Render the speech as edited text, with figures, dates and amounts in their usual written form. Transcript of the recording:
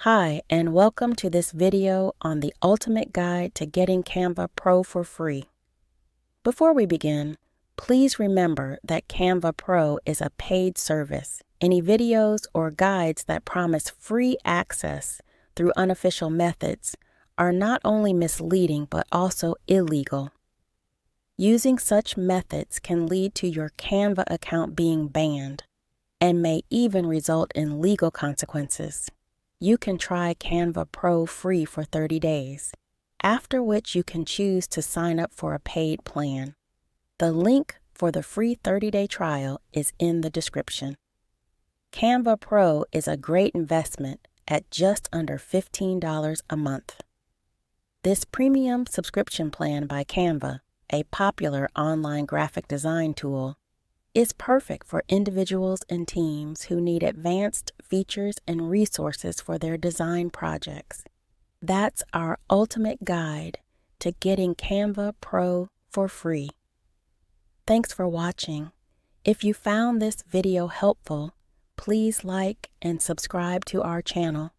Hi, and welcome to this video on the ultimate guide to getting Canva Pro for free. Before we begin, please remember that Canva Pro is a paid service. Any videos or guides that promise free access through unofficial methods are not only misleading but also illegal. Using such methods can lead to your Canva account being banned and may even result in legal consequences. You can try Canva Pro free for 30 days, after which you can choose to sign up for a paid plan. The link for the free 30-day trial is in the description. Canva Pro is a great investment at just under $15 a month. This premium subscription plan by Canva, a popular online graphic design tool, is perfect for individuals and teams who need advanced features and resources for their design projects. That's our ultimate guide to getting Canva Pro for free. Thanks for watching. If you found this video helpful, please like and subscribe to our channel.